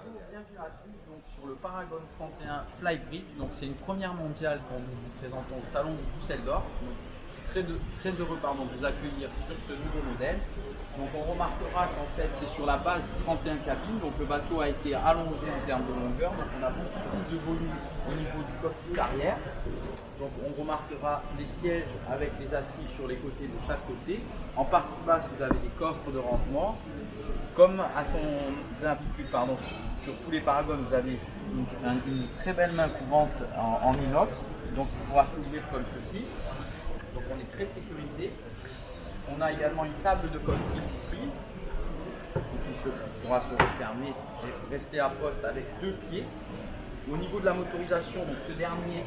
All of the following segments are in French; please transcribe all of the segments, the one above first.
Bonjour, bienvenue à tous donc, sur le Paragon 31 Flybridge. Donc c'est une première mondiale dont nous vous présentons au salon de Düsseldorf. Donc, je suis très heureux de vous accueillir sur ce nouveau modèle. Donc on remarquera qu'en fait c'est sur la base du 31 cabines. Donc le bateau a été allongé en termes de longueur. Donc on a beaucoup plus de volume au niveau du cockpit arrière. Donc on remarquera les sièges avec des assises sur les côtés de chaque côté. En partie basse, vous avez des coffres de rangement. Comme à son habitude, sur tous les Paragons, vous avez une très belle main courante en inox. Donc il pourra s'ouvrir comme ceci. Donc on est très sécurisé. On a également une table de cockpit ici, qui pourra se refermer et rester à poste avec deux pieds. Au niveau de la motorisation, donc ce dernier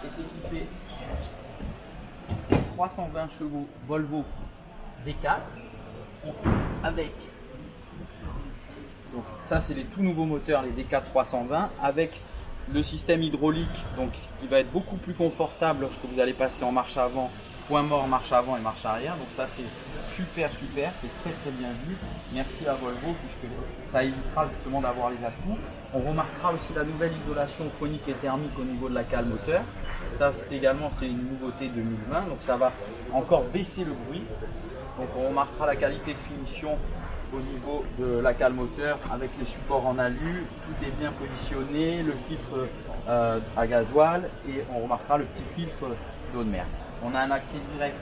est équipé 320 chevaux Volvo D4 avec, donc ça c'est les tout nouveaux moteurs, les D4 320 avec le système hydraulique, donc ce qui va être beaucoup plus confortable lorsque vous allez passer en marche avant, point mort, marche avant et marche arrière. Donc ça c'est super, c'est très bien vu. Merci à Volvo puisque ça évitera justement d'avoir les à-coups. On remarquera aussi la nouvelle isolation phonique et thermique au niveau de la cale moteur. Ça c'est une nouveauté 2020, donc ça va encore baisser le bruit. Donc on remarquera la qualité de finition au niveau de la cale moteur avec les supports en alu, tout est bien positionné, le filtre à gasoil et on remarquera le petit filtre d'eau de mer. On a un accès direct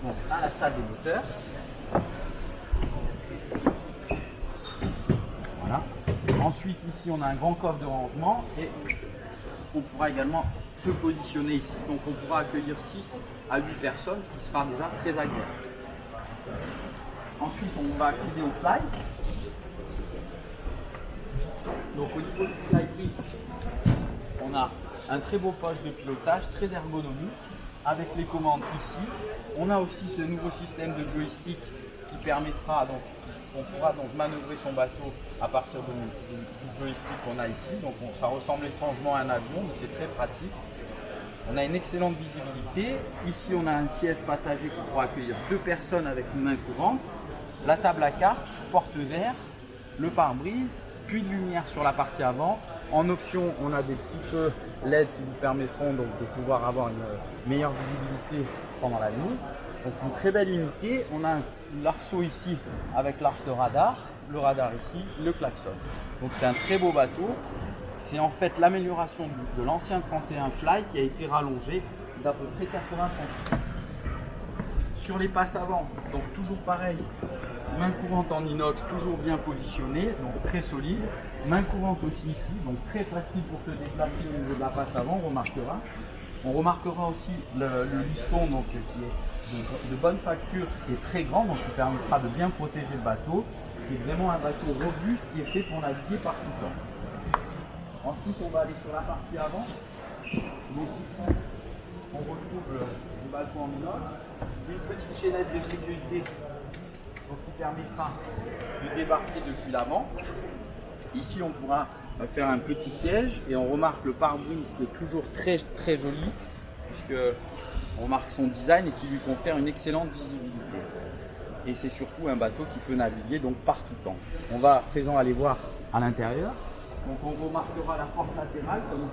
donc, à la salle des moteurs. Voilà. Ensuite ici on a un grand coffre de rangement et on pourra également se positionner ici. Donc on pourra accueillir 6 à 8 personnes, ce qui sera déjà très agréable. Ensuite on va accéder au fly. Donc au niveau du fly, on a un très beau poste de pilotage, très ergonomique, avec les commandes ici. On a aussi ce nouveau système de joystick qui permettra donc, on pourra donc manœuvrer son bateau à partir du joystick qu'on a ici. Donc ça ressemble étrangement à un avion, mais c'est très pratique. On a une excellente visibilité. Ici on a un siège passager qui pourra accueillir 2 personnes avec une main courante. La table à cartes, porte-verre, le pare-brise, puis de lumière sur la partie avant. En option, on a des petits feux LED qui vous permettront donc de pouvoir avoir une meilleure visibilité pendant la nuit. Donc une très belle unité. On a l'arceau ici avec l'arche de radar, le radar ici, le klaxon. Donc c'est un très beau bateau. C'est en fait l'amélioration de l'ancien 31 Fly qui a été rallongé d'à peu près 80 cm. Sur les passes avant, donc toujours pareil, main courante en inox, toujours bien positionnée, donc très solide. Main courante aussi ici, donc très facile pour se déplacer au niveau de la passe avant, on remarquera aussi le liston donc, qui est de bonne facture, qui est très grand, donc qui permettra de bien protéger le bateau, qui est vraiment un bateau robuste qui est fait pour naviguer par tout temps. Ensuite on va aller sur la partie avant. Donc ici, on retrouve le bateau en inox, une petite chaînette de sécurité donc, qui permettra de débarquer depuis l'avant. Ici on pourra faire un petit siège et on remarque le pare-brise qui est toujours très joli puisque on remarque son design et qui lui confère une excellente visibilité. Et c'est surtout un bateau qui peut naviguer donc par tout temps. On va à présent aller voir à l'intérieur. Donc on remarquera la porte latérale comme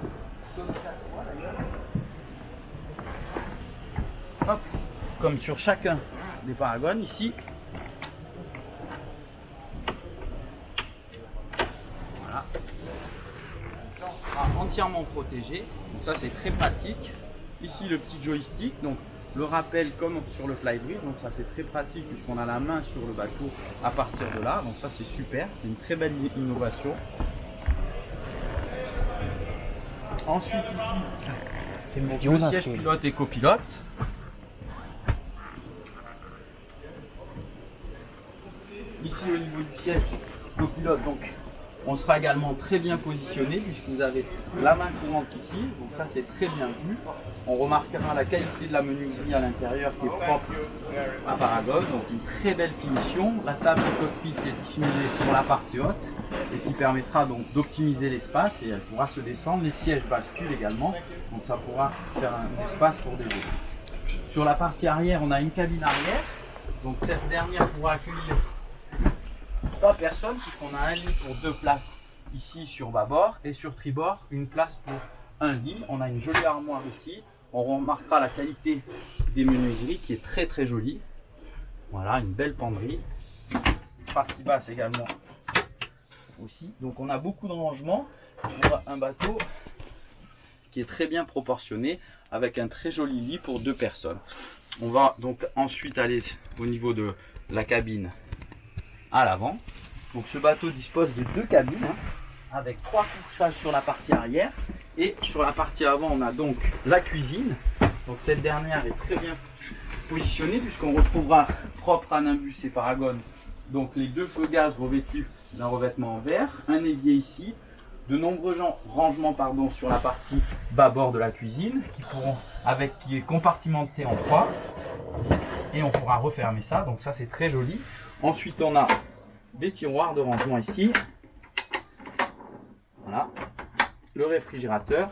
chaque fois d'ailleurs. Hop, comme sur chacun des Paragons ici. Voilà. Là, on sera entièrement protégé. Donc ça c'est très pratique. Ici le petit joystick, donc le rappel comme sur le Flybridge. Donc ça c'est très pratique puisqu'on a la main sur le bateau à partir de là. Donc ça c'est super, c'est une très belle innovation. Ensuite ici, le siège pilote et copilote. Ici au niveau du siège copilote, donc on sera également très bien positionné puisque vous avez la main courante ici, donc ça c'est très bien vu. On remarquera la qualité de la menuiserie à l'intérieur qui est propre à Paragon, donc une très belle finition. La table de cockpit est dissimulée sur la partie haute et qui permettra donc d'optimiser l'espace et elle pourra se descendre. Les sièges basculent également, donc ça pourra faire un espace pour déjeuner. Sur la partie arrière, on a une cabine arrière, donc cette dernière pourra accueillir 3 personnes puisqu'on a un lit pour 2 places ici sur bâbord et sur tribord une place pour un lit. On a une jolie armoire ici. On remarquera la qualité des menuiseries qui est très très jolie. Voilà, une belle penderie. Partie basse également aussi. Donc on a beaucoup de rangements pour un bateau qui est très bien proportionné avec un très joli lit pour 2 personnes. On va donc ensuite aller au niveau de la cabine à l'avant. Donc ce bateau dispose de 2 cabines avec 3 couchages sur la partie arrière et sur la partie avant on a donc la cuisine. Donc cette dernière est très bien positionnée puisqu'on retrouvera propre à Nimbus et Paragon donc les 2 feux gaz revêtus d'un revêtement en verre, un évier ici, de nombreux rangements sur la partie bâbord de la cuisine qui est compartimenté en 3 et on pourra refermer ça, donc ça c'est très joli. Ensuite on a des tiroirs de rangement ici, voilà, le réfrigérateur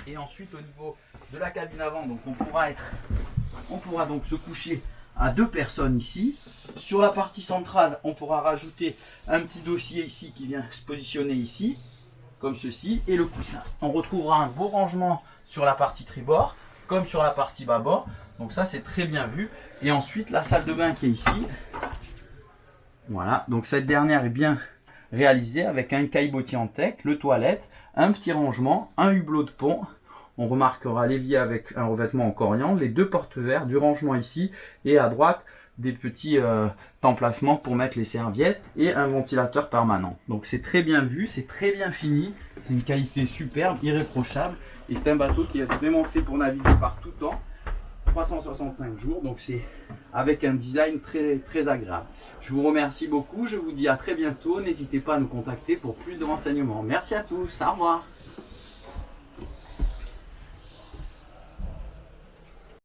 et ensuite au niveau de la cabine avant donc on pourra donc se coucher à 2 personnes ici. Sur la partie centrale, on pourra rajouter un petit dossier ici qui vient se positionner ici, comme ceci, et le coussin. On retrouvera un beau rangement sur la partie tribord, comme sur la partie bâbord. Donc ça, c'est très bien vu. Et ensuite, la salle de bain qui est ici. Voilà, donc cette dernière est bien réalisée avec un caillebotier en teck, le toilette, un petit rangement, un hublot de pont. On remarquera l'évier avec un revêtement en coriandre, les 2 porte-verres, du rangement ici et à droite des petits emplacements pour mettre les serviettes et un ventilateur permanent. Donc c'est très bien vu, c'est très bien fini, c'est une qualité superbe, irréprochable et c'est un bateau qui est vraiment fait pour naviguer par tout temps, 365 jours, donc c'est avec un design très, très agréable. Je vous remercie beaucoup, je vous dis à très bientôt, n'hésitez pas à nous contacter pour plus de renseignements. Merci à tous, au revoir.